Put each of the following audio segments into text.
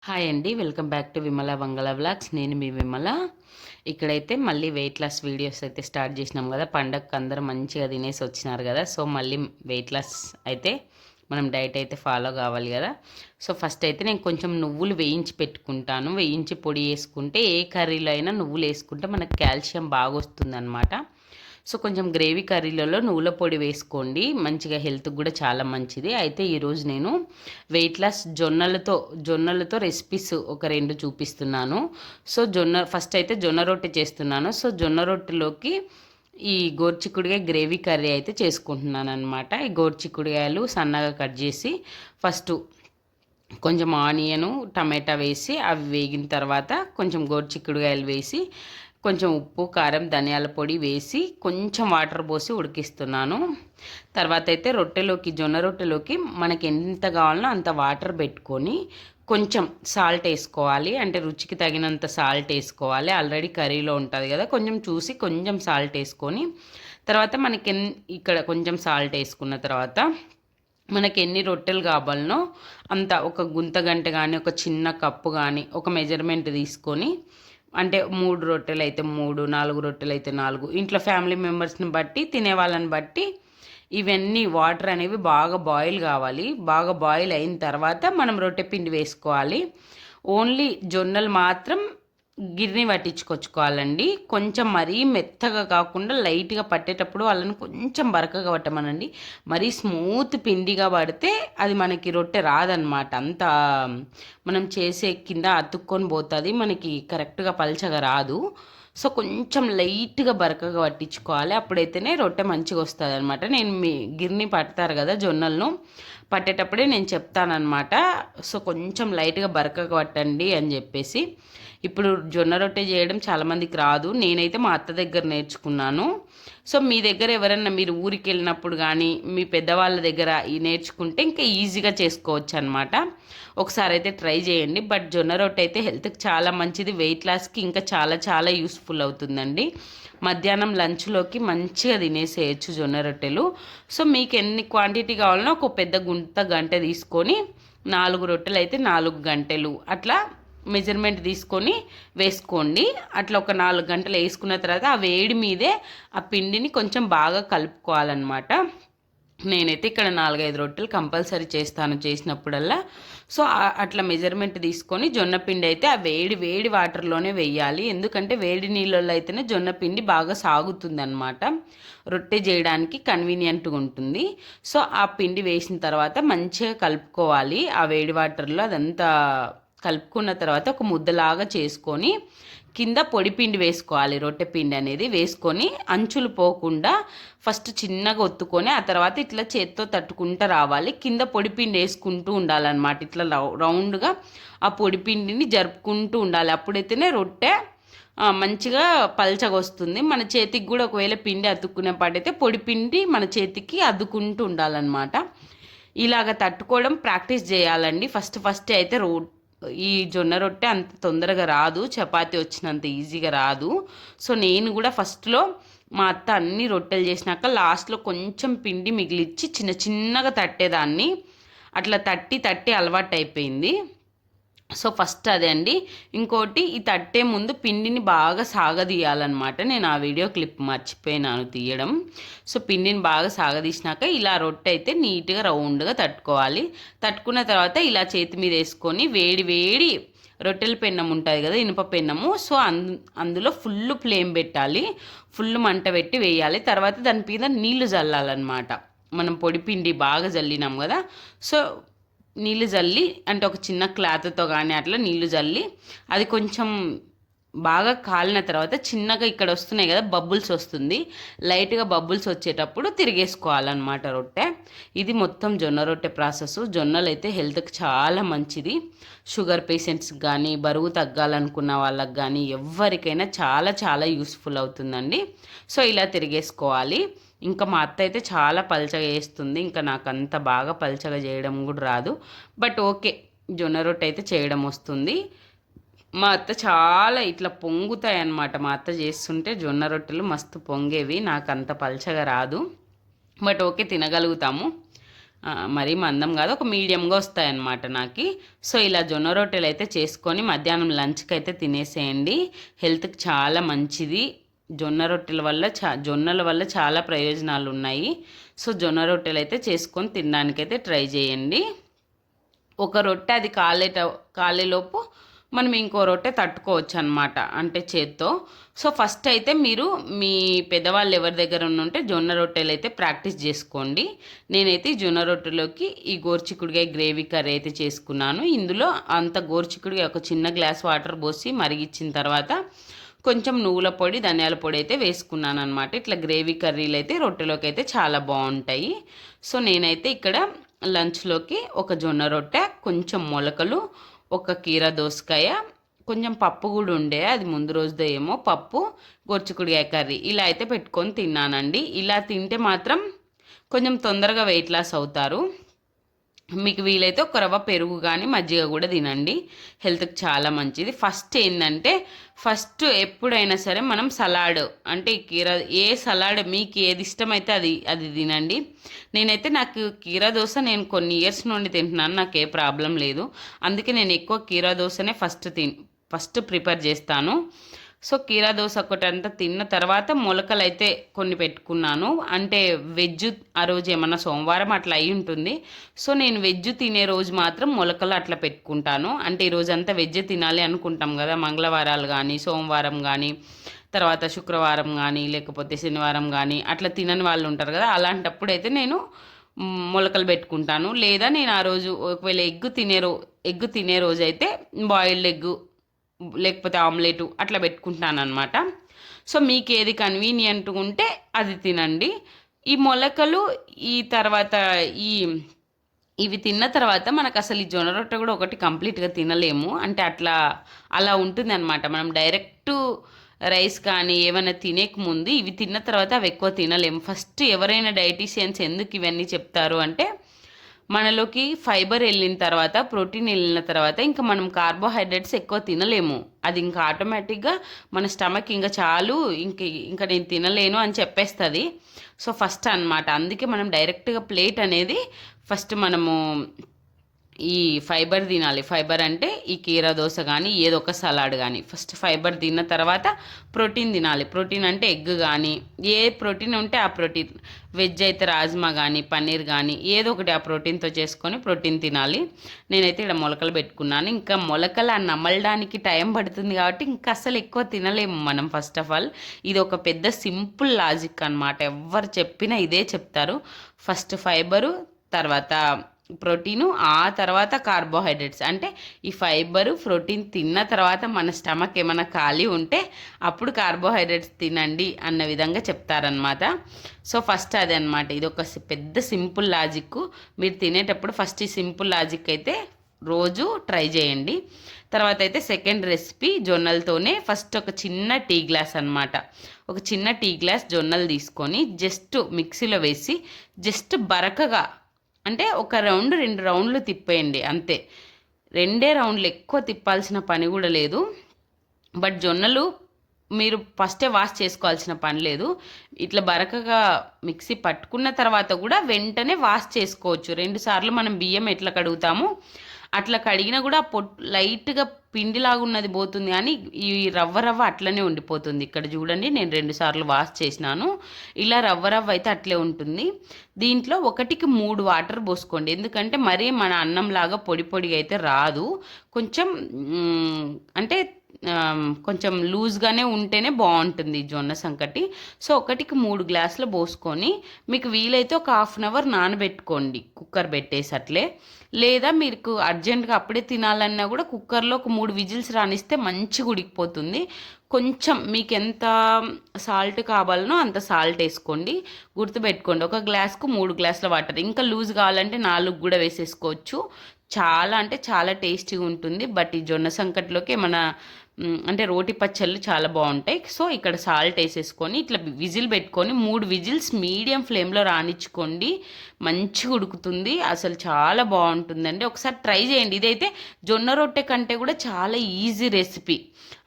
Hi అండి, welcome back to Vimala Vangala vlogs. నేను మీ విమల. ఇక్కడైతే మళ్ళీ వెయిట్ లాస్ వీడియోస్ అయితే స్టార్ట్ చేసినాం కదా. పండగకు అందరూ మంచిగా తినేసి వచ్చినారు కదా. సో మళ్ళీ వెయిట్ లాస్ అయితే మనం డైట్ అయితే ఫాలో కావాలి కదా. సో ఫస్ట్ అయితే నేను కొంచెం నువ్వులు వేయించి పెట్టుకుంటాను. వేయించి పొడి వేసుకుంటే ఏ కర్రీలో అయినా నువ్వులు వేసుకుంటే మనకు కాల్షియం బాగా వస్తుందన్నమాట. సో కొంచెం గ్రేవీ కర్రీలలో నువ్వుల పొడి వేసుకోండి, మంచిగా హెల్త్కి కూడా చాలా మంచిది. అయితే ఈరోజు నేను వెయిట్ లాస్ జొన్నలతో రెసిపీస్ ఒక రెండు చూపిస్తున్నాను. సో ఫస్ట్ అయితే జొన్న రొట్టె చేస్తున్నాను. సో జొన్న రొట్టెలోకి ఈ గోరుచిక్కుడుగాయ గ్రేవీ కర్రీ అయితే చేసుకుంటున్నాను అనమాట. ఈ గోరుచిక్కుడుగాయలు సన్నగా కట్ చేసి ఫస్ట్ కొంచెం ఆనియను టమాటా వేసి అవి వేగిన తర్వాత కొంచెం గోరుచిక్కుడుగాయలు వేసి కొంచెం ఉప్పు కారం ధనియాల పొడి వేసి కొంచెం వాటర్ పోసి ఉడికిస్తున్నాను. తర్వాత అయితే జొన్న రొట్టెలోకి మనకి ఎంత కావాలనో అంత వాటర్ పెట్టుకొని కొంచెం సాల్ట్ వేసుకోవాలి. అంటే రుచికి తగినంత సాల్ట్ వేసుకోవాలి. ఆల్రెడీ కర్రీలో ఉంటుంది కదా, కొంచెం చూసి కొంచెం సాల్ట్ వేసుకొని తర్వాత మనకి ఇక్కడ కొంచెం సాల్ట్ వేసుకున్న తర్వాత మనకి ఎన్ని రొట్టెలు కావాలనో అంత ఒక గుంత గంట కానీ ఒక చిన్న కప్పు కానీ ఒక మెజర్మెంట్ తీసుకొని, అంటే 3 రొట్టెలు అయితే 3, 4 రొట్టెలు అయితే 4, ఇంట్లో ఫ్యామిలీ మెంబర్స్ని బట్టి తినే వాళ్ళని బట్టి ఇవన్నీ వాటర్ అనేవి బాగా బాయిల్ కావాలి. బాగా బాయిల్ అయిన తర్వాత మనం రొట్టె పిండి వేసుకోవాలి. ఓన్లీ జొన్నలు మాత్రం గిర్ని పట్టించుకొచ్చుకోవాలండి. కొంచెం మరీ మెత్తగా కాకుండా లైట్గా పట్టేటప్పుడు వాళ్ళని కొంచెం బరకగా పట్టమనండి. మరీ స్మూత్ పిండిగా పడితే అది మనకి రొట్టె రాదనమాట. అంత మనం చేసే కింద అతుక్కొని పోతుంది, మనకి కరెక్ట్గా పల్చగా రాదు. సో కొంచెం లైట్గా బరకగా పట్టించుకోవాలి, అప్పుడైతేనే రొట్టె మంచిగా వస్తుంది అనమాట. నేను మీ గిర్ని పడతారు కదా జొన్నలను పట్టేటప్పుడే నేను చెప్తానమాట. సో కొంచెం లైట్గా బరకగా పట్టండి అని చెప్పేసి. ఇప్పుడు జొన్న రొట్టె చేయడం చాలామందికి రాదు, నేనైతే మా అత్త దగ్గర నేర్చుకున్నాను. సో మీ దగ్గర ఎవరన్నా మీరు ఊరికి వెళ్ళినప్పుడు కానీ మీ పెద్దవాళ్ళ దగ్గర నేర్చుకుంటే ఇంకా ఈజీగా చేసుకోవచ్చు అనమాట. ఒకసారి అయితే ట్రై చేయండి. బట్ జొన్న రొట్టె అయితే హెల్త్కి చాలా మంచిది, వెయిట్ లాస్కి ఇంకా చాలా చాలా యూస్ఫుల్ అవుతుందండి. మధ్యాహ్నం లంచ్లోకి మంచిగా తినేసేయచ్చు జొన్న రొట్టెలు. సో మీకు ఎన్ని క్వాంటిటీ కావాలన్నా ఒక పెద్ద గంట తీసుకొని 4 రొట్టెలు అయితే 4 గంటలు అట్లా మెజర్మెంట్ తీసుకొని వేసుకోండి. అట్లా ఒక 4 గంటలు వేసుకున్న తర్వాత ఆ వేడి మీదే ఆ పిండిని కొంచెం బాగా కలుపుకోవాలన్నమాట. నేనైతే ఇక్కడ 4-5 రొట్టెలు కంపల్సరీ చేస్తాను చేసినప్పుడల్లా. సో అట్లా మెజర్మెంట్ తీసుకొని జొన్న పిండి అయితే ఆ వేడి వాటర్లోనే వేయాలి. ఎందుకంటే వేడి నీళ్ళల్లో అయితేనే జొన్న పిండి బాగా సాగుతుంది అనమాట, రొట్టె చేయడానికి కన్వీనియంట్గా ఉంటుంది. సో ఆ పిండి వేసిన తర్వాత మంచిగా కలుపుకోవాలి ఆ వేడి వాటర్లో. అదంతా కలుపుకున్న తర్వాత ఒక ముద్దలాగా చేసుకొని కింద పొడి పిండి వేసుకోవాలి. రొట్టె పిండి అనేది వేసుకొని అంచులు పోకుండా ఫస్ట్ చిన్నగా ఒత్తుకొని ఆ తర్వాత ఇట్లా చేత్తో తట్టుకుంటూ రావాలి. కింద పొడి పిండి వేసుకుంటూ ఉండాలన్నమాట. ఇట్లా రౌండ్గా ఆ పొడి పిండిని జరుపుకుంటూ ఉండాలి. అప్పుడైతేనే రొట్టె మంచిగా పల్చగా వస్తుంది. మన చేతికి కూడా ఒకవేళ పిండి అతుక్కునే పాటైతే పొడి పిండి మన చేతికి అద్దుకుంటూ ఉండాలన్నమాట. ఇలాగ తట్టుకోవడం ప్రాక్టీస్ చేయాలండి. ఫస్ట్ అయితే ఈ జొన్న రొట్టె అంత తొందరగా రాదు, చపాతీ వచ్చినంత ఈజీగా రాదు. సో నేను కూడా ఫస్ట్లో మా అత్త అన్ని రొట్టెలు చేసినాక లాస్ట్లో కొంచెం పిండి మిగిలిచ్చి చిన్నగా తట్టేదాన్ని. అట్లా తట్టి అలవాటు అయిపోయింది. సో ఫస్ట్ అదే అండి. ఇంకోటి, ఈ తట్టే ముందు పిండిని బాగా సాగదీయాలన్నమాట. నేను ఆ వీడియో క్లిప్ మర్చిపోయినాను తీయడం. సో పిండిని బాగా సాగదీసినాక ఇలా రొట్టె అయితే నీట్గా రౌండ్గా తట్టుకోవాలి. తట్టుకున్న తర్వాత ఇలా చేతి మీద వేసుకొని వేడి రొట్టెల పెన్నం ఉంటుంది కదా, ఇనుప పెన్నము. సో అందులో ఫుల్ ఫ్లేమ్ పెట్టాలి, ఫుల్ మంట పెట్టి వేయాలి. తర్వాత దాని మీద నీళ్లు చల్లాలన్నమాట. మనం పొడి పిండి బాగా జల్లినాం కదా, సో నీళ్ళు జల్లి అంటే ఒక చిన్న క్లాత్తో కానీ అట్లా నీళ్లు జల్లి అది కొంచెం బాగా కాలిన తర్వాత చిన్నగా ఇక్కడ వస్తున్నాయి కదా బబుల్స్ వస్తుంది, లైట్గా బబుల్స్ వచ్చేటప్పుడు తిరిగేసుకోవాలన్నమాట రొట్టె. ఇది మొత్తం జొన్న రొట్టె ప్రాసెస్. జొన్నలు అయితే హెల్త్కి చాలా మంచిది. షుగర్ పేషెంట్స్కి కానీ బరువు తగ్గాలనుకున్న వాళ్ళకి కానీ ఎవరికైనా చాలా చాలా యూస్ఫుల్ అవుతుందండి. సో ఇలా తిరిగేసుకోవాలి. ఇంకా మా అత్త అయితే చాలా పల్చగా వేస్తుంది, ఇంకా నాకు అంత బాగా పల్చగా చేయడం కూడా రాదు. బట్ ఓకే, జొన్న రొట్టె అయితే చేయడం వస్తుంది. మా అత్త చాలా ఇట్లా పొంగుతాయి అన్నమాట. మా అత్త చేస్తుంటే జొన్న రొట్టెలు మస్తు పొంగేవి, నాకు అంత పల్చగా రాదు. బట్ ఓకే, తినగలుగుతాము. మరీ మందం కాదు, ఒక మీడియంగా వస్తాయన్నమాట నాకు. సో ఇలా జొన్న రొట్టెలు అయితే చేసుకొని మధ్యాహ్నం లంచ్కి అయితే తినేసేయండి. హెల్త్కి చాలా మంచిది. జొన్నల వల్ల చాలా ప్రయోజనాలు ఉన్నాయి. సో జొన్న రొట్టెలు అయితే చేసుకొని తినడానికైతే ట్రై చేయండి. ఒక రొట్టె అది కాలేలోపు మనం ఇంకో రొట్టె తట్టుకోవచ్చు అనమాట, అంటే చేత్తో. సో ఫస్ట్ అయితే మీరు మీ పెద్దవాళ్ళు ఎవరి దగ్గర ఉంటే జొన్న రొట్టెలు అయితే ప్రాక్టీస్ చేసుకోండి. నేనైతే జొన్న రొట్టెలోకి ఈ గోరుచిక్కుడుకాయ గ్రేవీ కర్రీ అయితే చేసుకున్నాను. ఇందులో అంత గోరుచిక్కుడుకాయ ఒక చిన్న గ్లాస్ వాటర్ పోసి మరిగించిన తర్వాత కొంచెం నువ్వుల పొడి, ధనియాల పొడి అయితే వేసుకున్నాను అనమాట. ఇట్లా గ్రేవీ కర్రీలు అయితే రొట్టెలోకి అయితే చాలా బాగుంటాయి. సో నేనైతే ఇక్కడ లంచ్లోకి ఒక జొన్న రొట్టె, కొంచెం మొలకలు, ఒక కీరా దోసకాయ, కొంచెం పప్పు కూడా ఉండే, అది ముందు రోజుదో ఏమో, పప్పు, గోరుచిక్కుడుకాయ కర్రీ ఇలా అయితే పెట్టుకొని తిన్నానండి. ఇలా తింటే మాత్రం కొంచెం తొందరగా వెయిట్ లాస్ అవుతారు. మీకు వీలైతే ఒక రవ్వ పెరుగు కానీ మజ్జిగ కూడా తినండి, హెల్త్కి చాలా మంచిది. ఫస్ట్ ఎప్పుడైనా సరే మనం సలాడ్, అంటే కీరా, ఏ సలాడ్ మీకు ఏది ఇష్టమైతే అది తినండి. నాకు కీరా దోశ నేను కొన్ని ఇయర్స్ నుండి తింటున్నాను, నాకు ఏ ప్రాబ్లం లేదు. అందుకే నేను ఎక్కువ కీరా దోశనే ఫస్ట్ ప్రిపేర్ చేస్తాను. సో కీరా దోశ ఒకటంతా తిన్న తర్వాత మొలకలు అయితే కొన్ని పెట్టుకున్నాను. అంటే వెజ్ ఆ రోజు ఏమన్నా సోమవారం అట్లా అయి ఉంటుంది. సో నేను వెజ్ తినే రోజు మాత్రం మొలకలు అట్లా పెట్టుకుంటాను. అంటే ఈరోజు అంతా వెజ్ తినాలి అనుకుంటాం కదా, మంగళవారాలు కానీ, సోమవారం కానీ, తర్వాత శుక్రవారం కానీ, లేకపోతే శనివారం కానీ అట్లా తినని వాళ్ళు ఉంటారు కదా, అలాంటప్పుడు అయితే నేను మొలకలు పెట్టుకుంటాను. లేదా నేను ఆ రోజు ఒకవేళ ఎగ్ తినే రోజు అయితే బాయిల్డ్ ఎగ్ లేకపోతే ఆమ్లెట్ అట్లా పెట్టుకుంటాను అనమాట. సో మీకు ఏది కన్వీనియంట్గా ఉంటే అది తినండి. ఈ మొలకలు ఈ తర్వాత ఇవి తిన్న తర్వాత మనకు అసలు ఈ జొన్న రొట్టె కూడా ఒకటి కంప్లీట్గా తినలేము, అంటే అలా ఉంటుంది అనమాట. మనం డైరెక్ట్ రైస్ కానీ ఏమైనా తినేక ముందు ఇవి తిన్న తర్వాత అవి ఎక్కువ తినలేము. ఫస్ట్ ఎవరైనా డైటీషియన్స్ ఎందుకు ఇవన్నీ చెప్తారు అంటే, మనలోకి ఫైబర్ వెళ్ళిన తర్వాత, ప్రోటీన్ వెళ్ళిన తర్వాత ఇంకా మనం కార్బోహైడ్రేట్స్ ఎక్కువ తినలేము. అది ఇంకా ఆటోమేటిక్గా మన స్టమక్ ఇంకా చాలు, ఇంకా నేను తినలేను అని చెప్పేస్తుంది. సో ఫస్ట్ అనమాట, అందుకే మనం డైరెక్ట్గా ప్లేట్ అనేది ఫస్ట్ మనము ఈ ఫైబర్ తినాలి. ఫైబర్ అంటే ఈ కీరా దోశ కానీ ఏదో ఒక సలాడ్ కానీ, ఫస్ట్ ఫైబర్ తిన్న తర్వాత ప్రోటీన్ తినాలి. ప్రోటీన్ అంటే ఎగ్ కానీ, ఏ ప్రోటీన్ ఉంటే ఆ ప్రోటీన్, వెజ్ అయితే రాజ్మా కానీ, పన్నీర్ కానీ ఏదో ఒకటి ఆ ప్రోటీన్తో చేసుకొని ప్రోటీన్ తినాలి. నేనైతే ఇక్కడ మొలకలు పెట్టుకున్నాను. ఇంకా మొలకలు నమలడానికి టైం పడుతుంది కాబట్టి ఇంకా అసలు ఎక్కువ తినలేము మనం. ఫస్ట్ ఆఫ్ ఆల్ ఇది ఒక పెద్ద సింపుల్ లాజిక్ అనమాట, ఎవరు చెప్పినా ఇదే చెప్తారు. ఫస్ట్ ఫైబరు, తర్వాత ప్రోటీను, ఆ తర్వాత కార్బోహైడ్రేట్స్. అంటే ఈ ఫైబరు, ప్రోటీన్ తిన్న తర్వాత మన స్టమక్ ఏమైనా ఖాళీ ఉంటే అప్పుడు కార్బోహైడ్రేట్స్ తినండి అన్న విధంగా చెప్తారనమాట. సో ఫస్ట్ అదే అనమాట, ఇది ఒక పెద్ద సింపుల్ లాజిక్. మీరు తినేటప్పుడు ఫస్ట్ ఈ సింపుల్ లాజిక్ అయితే రోజు ట్రై చేయండి. తర్వాత అయితే సెకండ్ రెసిపీ జొన్నలతోనే. ఫస్ట్ ఒక చిన్న టీ గ్లాస్ అనమాట, ఒక చిన్న టీ గ్లాస్ జొన్నలు తీసుకొని జస్ట్ మిక్సీలో వేసి జస్ట్ బరకగా, అంటే ఒక రౌండ్ 2 రౌండ్లు తిప్పేయండి అంతే. 2 రౌండ్లు, ఎక్కువ తిప్పాల్సిన పని కూడా లేదు. బట్ జొన్నలు మీరు ఫస్టే వాష్ చేసుకోవాల్సిన పని లేదు. ఇట్లా బరకగా మిక్సీ పట్టుకున్న తర్వాత కూడా వెంటనే వాష్ చేసుకోవచ్చు. 2 సార్లు మనం బియ్యం ఎట్లా కడుగుతామో అట్లా కడిగినా కూడా లైట్గా పిండిలాగున్నది పోతుంది, కానీ ఈ రవ్వ అట్లనే ఉండిపోతుంది. ఇక్కడ చూడండి, నేను 2 సార్లు వాష్ చేసినాను. ఇలా రవ్వ అయితే అట్లే ఉంటుంది. దీంట్లో 1కి 3 వాటర్ పోసుకోండి, ఎందుకంటే మరీ మన అన్నంలాగా పొడిగా అయితే రాదు. కొంచెం అంటే కొంచెం లూజ్గానే ఉంటేనే బాగుంటుంది జొన్న సంకటి. సో 1కి 3 గ్లాసులు పోసుకొని మీకు వీలైతే ఒక 1/2 అవర్ నానబెట్టుకోండి కుక్కర్ పెట్టేసి అట్లే. లేదా మీకు అర్జెంటుగా అప్పుడే తినాలన్నా కూడా కుక్కర్లో ఒక 3 విజిల్స్ రానిస్తే మంచిగా ఉడికిపోతుంది. కొంచెం మీకు ఎంత సాల్ట్ కావాలనో అంత సాల్ట్ వేసుకోండి. గుర్తుపెట్టుకోండి, ఒక గ్లాస్కు 3 గ్లాసుల వాటర్. ఇంకా లూజ్ కావాలంటే 4 కూడా వేసేసుకోవచ్చు. చాలా అంటే చాలా టేస్టీగా ఉంటుంది. బట్ ఈ జొన్న సంకట్లోకి మన అంటే రోటి పచ్చళ్ళు చాలా బాగుంటాయి. సో ఇక్కడ సాల్ట్ వేసేసుకొని ఇట్లా విజిల్ పెట్టుకొని 3 విజిల్స్ మీడియం ఫ్లేమ్లో రానిచ్చుకోండి. మంచిగా ఉడుకుతుంది, అసలు చాలా బాగుంటుందండి. ఒకసారి ట్రై చేయండి. ఇదైతే జొన్న రొట్టె కంటే కూడా చాలా ఈజీ రెసిపీ.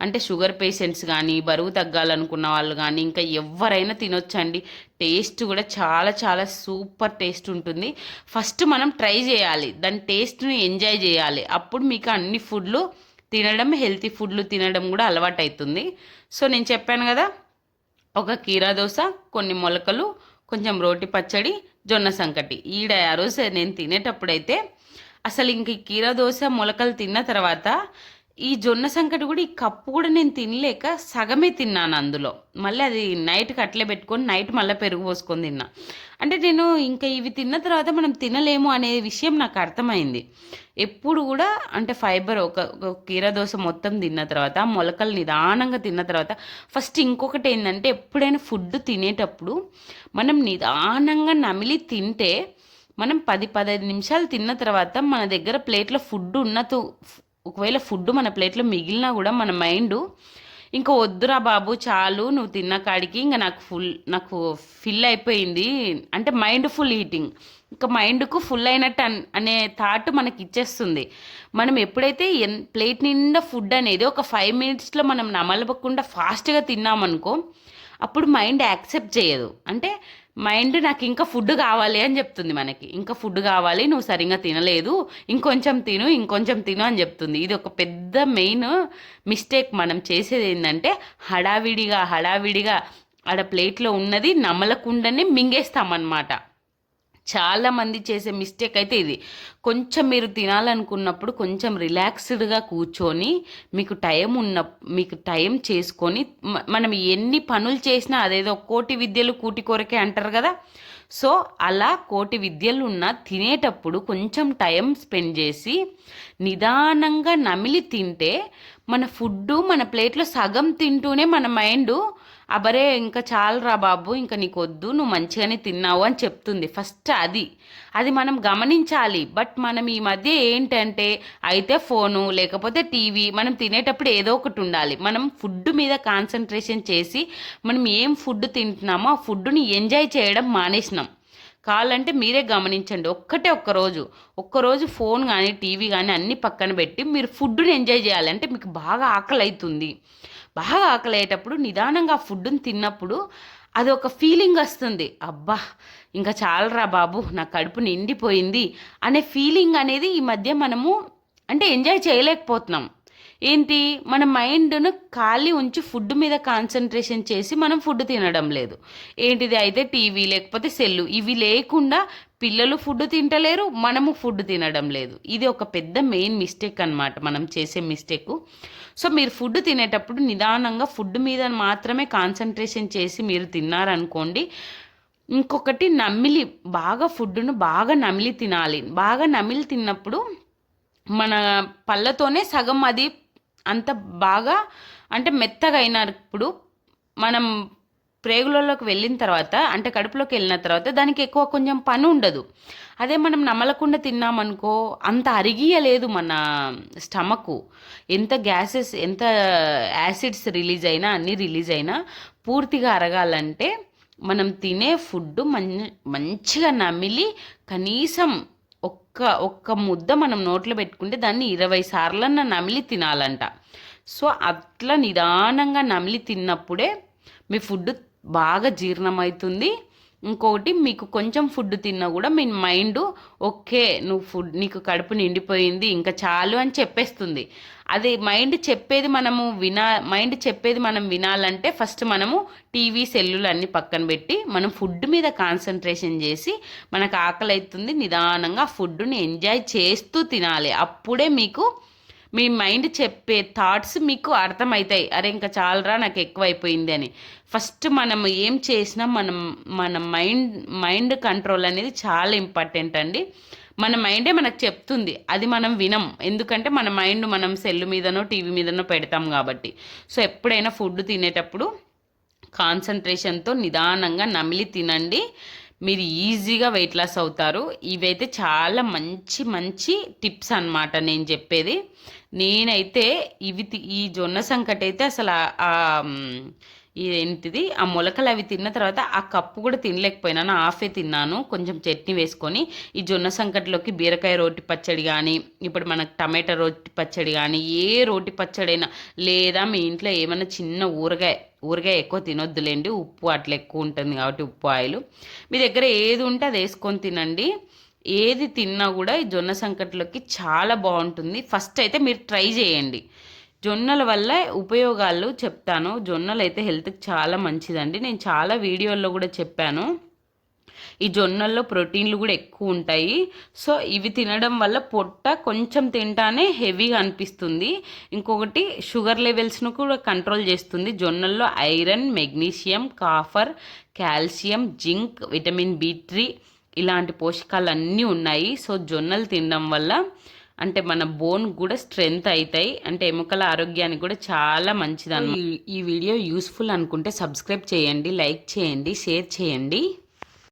అంటే షుగర్ పేషెంట్స్ కానీ, బరువు తగ్గాలనుకున్న వాళ్ళు కానీ, ఇంకా ఎవరైనా తినొచ్చండి. టేస్ట్ కూడా చాలా చాలా సూపర్ టేస్ట్ ఉంటుంది. ఫస్ట్ మనం ట్రై చేయాలి, దాని టేస్ట్ని ఎంజాయ్ చేయాలి. అప్పుడు మీకు అన్ని ఫుడ్లు తినడం, హెల్తీ ఫుడ్లు తినడం కూడా అలవాటు అవుతుంది. సో నేను చెప్పాను కదా, ఒక కీరా దోశ, కొన్ని మొలకలు, కొంచెం రోటి పచ్చడి, జొన్న సంకటి. ఆ రోజు నేను తినేటప్పుడైతే అసలు ఇంక ఈ కీరా దోశ మొలకలు తిన్న తర్వాత ఈ జొన్న సంకటి కూడా ఈ కప్పు కూడా నేను తినలేక సగమే తిన్నాను అందులో. మళ్ళీ అది నైట్కి అట్లే పెట్టుకొని నైట్ మళ్ళీ పెరుగు పోసుకొని తిన్నా. అంటే నేను ఇంకా ఇవి తిన్న తర్వాత మనం తినలేము అనే విషయం నాకు అర్థమైంది. ఎప్పుడు కూడా అంటే ఫైబర్ ఒక కీరా దోశ మొత్తం తిన్న తర్వాత, మొలకలు నిదానంగా తిన్న తర్వాత, ఫస్ట్ ఇంకొకటి ఏంటంటే ఎప్పుడైనా ఫుడ్ తినేటప్పుడు మనం నిదానంగా నమిలి తింటే, మనం 10-15 నిమిషాలు తిన్న తర్వాత మన దగ్గర ప్లేట్లో ఫుడ్ ఒకవేళ ఫుడ్ మన ప్లేట్లో మిగిలినా కూడా మన మైండ్ ఇంకా వద్దురా బాబు చాలు నువ్వు తిన్న కాడికి, ఇంకా నాకు ఫిల్ అయిపోయింది అంటే మైండ్ ఫుల్ ఈటింగ్, ఇంకా మైండ్కు ఫుల్ అయినట్టు అనే థాట్ మనకి ఇచ్చేస్తుంది. మనం ఎప్పుడైతే ప్లేట్ నిండా ఫుడ్ అనేది ఒక 5 మినిట్స్లో మనం నమలపకుండా ఫాస్ట్గా తిన్నామనుకో, అప్పుడు మైండ్ యాక్సెప్ట్ చేయదు. అంటే మైండ్ నాకు ఇంకా ఫుడ్ కావాలి అని చెప్తుంది మనకి. ఇంకా ఫుడ్ కావాలి, నువ్వు సరిగ్గా తినలేదు, ఇంకొంచెం తిను అని చెప్తుంది. ఇది ఒక పెద్ద మెయిన్ మిస్టేక్ మనం చేసేది. ఏంటంటే హడావిడిగా ఆడ ప్లేట్లో ఉన్నది నమలకుండానే మింగేస్తామన్నమాట. చాలామంది చేసే మిస్టేక్ అయితే ఇది. కొంచెం మీరు తినాలనుకున్నప్పుడు కొంచెం రిలాక్స్డ్గా కూర్చొని మీకు టైం చేసుకొని, మనం ఎన్ని పనులు చేసినా అదేదో కోటి విద్యలు కూటి కొరకే అంటారు కదా. సో అలా కోటి విద్యలు ఉన్న తినేటప్పుడు కొంచెం టైం స్పెండ్ చేసి నిదానంగా నమిలి తింటే మన ఫుడ్ మన ప్లేట్లో సగం తింటూనే మన మైండ్ అబరే ఇంకా చాలరా బాబు, ఇంకా నీకు వద్దు, నువ్వు మంచిగానే తిన్నావు అని చెప్తుంది. ఫస్ట్ అది మనం గమనించాలి. బట్ మనం ఈ మధ్య ఏంటంటే అయితే ఫోను లేకపోతే టీవీ, మనం తినేటప్పుడు ఏదో ఒకటి ఉండాలి. మనం ఫుడ్ మీద కాన్సన్ట్రేషన్ చేసి మనం ఏం ఫుడ్ తింటున్నామో ఆ ఫుడ్ని ఎంజాయ్ చేయడం మానేసినాం. కావాలంటే మీరే గమనించండి. ఒక్కరోజు ఫోన్ కానీ టీవీ కానీ అన్నీ పక్కన పెట్టి మీరు ఫుడ్ని ఎంజాయ్ చేయాలి. అంటే మీకు బాగా ఆకలి అవుతుంది. బాగా ఆకలి అయ్యేటప్పుడు నిదానంగా ఆ ఫుడ్ని తిన్నప్పుడు అది ఒక ఫీలింగ్ వస్తుంది. అబ్బా ఇంకా చాలరా బాబు, నా కడుపు నిండిపోయింది అనే ఫీలింగ్ అనేది ఈ మధ్య మనము అంటే ఎంజాయ్ చేయలేకపోతున్నాం. ఏంటి, మన మైండ్ను ఖాళీ ఉంచి ఫుడ్ మీద కాన్సన్ట్రేషన్ చేసి మనం ఫుడ్ తినడం లేదు. ఏంటిది అయితే టీవీ లేకపోతే సెల్లు, ఇవి లేకుండా పిల్లలు ఫుడ్ తింటలేరు, మనము ఫుడ్ తినడం లేదు. ఇది ఒక పెద్ద మెయిన్ మిస్టేక్ అన్నమాట, మనం చేసే మిస్టేక్. సో మీరు ఫుడ్ తినేటప్పుడు నిదానంగా ఫుడ్ మీద మాత్రమే కాన్సన్ట్రేషన్ చేసి మీరు తిన్నారనుకోండి. ఇంకొకటి ఫుడ్ను బాగా నమిలి తినాలి. బాగా నమిలి తిన్నప్పుడు మన పళ్ళతోనే సగం అది అంత బాగా అంటే మెత్తగా అయినప్పుడు మనం ప్రేగులలోకి వెళ్ళిన తర్వాత, అంటే కడుపులోకి వెళ్ళిన తర్వాత దానికి ఎక్కువ కొంచెం పని ఉండదు. అదే మనం నమలకుండా తిన్నామనుకో అంత అరిగియలేదు మన స్టమక్. ఎంత యాసిడ్స్ రిలీజ్ అయినా అన్నీ రిలీజ్ అయినా పూర్తిగా అరగాలంటే మనం తినే ఫుడ్ మంచిగా నమిలి కనీసం ఒక్క ముద్ద మనం నోట్లో పెట్టుకుంటే దాన్ని 20 సార్లన్నా నమిలి తినాలంట. సో అట్లా నిదానంగా నమిలి తిన్నప్పుడే మీ ఫుడ్ బాగా జీర్ణమవుతుంది. ఇంకొకటి, మీకు కొంచెం ఫుడ్ తిన్నా కూడా మీ మైండ్ ఓకే నీకు కడుపు నిండిపోయింది ఇంకా చాలు అని చెప్పేస్తుంది. అది మైండ్ చెప్పేది మనం వినాలంటే ఫస్ట్ మనము టీవీ సెల్లులు అన్నీ పక్కన పెట్టి మనం ఫుడ్ మీద కాన్సన్ట్రేషన్ చేసి, మనకు ఆకలి అవుతుంది నిదానంగా ఫుడ్ని ఎంజాయ్ చేస్తూ తినాలి. అప్పుడే మీ మైండ్ చెప్పే థాట్స్ మీకు అర్థమవుతాయి. అరే ఇంకా చాలరా నాకు ఎక్కువైపోయింది అని. ఫస్ట్ మనం ఏం చేసినా మన మైండ్ కంట్రోల్ అనేది చాలా ఇంపార్టెంట్ అండి. మన మైండే మనకు చెప్తుంది, అది మనం వినం. ఎందుకంటే మన మైండ్ మనం సెల్ మీదనో టీవీ మీదనో పెడతాం కాబట్టి. సో ఎప్పుడైనా ఫుడ్ తినేటప్పుడు కాన్సన్ట్రేషన్తో నిదానంగా నమిలి తినండి. మీరు ఈజీగా వెయిట్ లాస్ అవుతారు. ఇవైతే చాలా మంచి మంచి టిప్స్ అన్నమాట నేను చెప్పేది. నేనైతే ఈ జొన్న సంకటి అయితే అసలు ఏంటిది ఆ మొలకలు అవి తిన్న తర్వాత ఆ కప్పు కూడా తినలేకపోయినాను, హాఫే తిన్నాను కొంచెం చట్నీ వేసుకొని. ఈ జొన్న సంకటిలోకి బీరకాయ రోటి పచ్చడి కానీ, ఇప్పుడు మనకు టమాటా రోటి పచ్చడి కానీ, ఏ రోటి పచ్చడి అయినా, లేదా మీ ఇంట్లో ఏమైనా చిన్న ఊరగాయ ఎక్కువ తినొద్దులేండి, ఉప్పు అట్లా ఎక్కువ ఉంటుంది కాబట్టి ఉప్పు ఆయిల్ మీ దగ్గర ఏది ఉంటే అది వేసుకొని తినండి. ఏది తిన్నా కూడా ఈ జొన్న సంకటిలోకి చాలా బాగుంటుంది. ఫస్ట్ అయితే మీరు ట్రై చేయండి. జొన్నల వల్ల ఉపయోగాలు చెప్తాను. జొన్నలు అయితే హెల్త్కి చాలా మంచిదండి. నేను చాలా వీడియోల్లో కూడా చెప్పాను. ఈ జొన్నల్లో ప్రోటీన్లు కూడా ఎక్కువ ఉంటాయి. సో ఇవి తినడం వల్ల పొట్ట కొంచెం తింటానే హెవీగా అనిపిస్తుంది. ఇంకొకటి షుగర్ లెవెల్స్ను కూడా కంట్రోల్ చేస్తుంది. జొన్నల్లో iron, magnesium, copper, calcium, zinc, vitamin B3 ఇలాంటి పోషకాలు అన్నీ ఉన్నాయి. సో జొన్నలు తినడం వల్ల అంటే మన బోన్ కూడా స్ట్రెంగ్త్ అవుతాయి, అంటే ఎముకల ఆరోగ్యానికి కూడా చాలా మంచిది. ఈ వీడియో యూస్ఫుల్ అనుకుంటే సబ్స్క్రైబ్ చేయండి, లైక్ చేయండి, షేర్ చేయండి.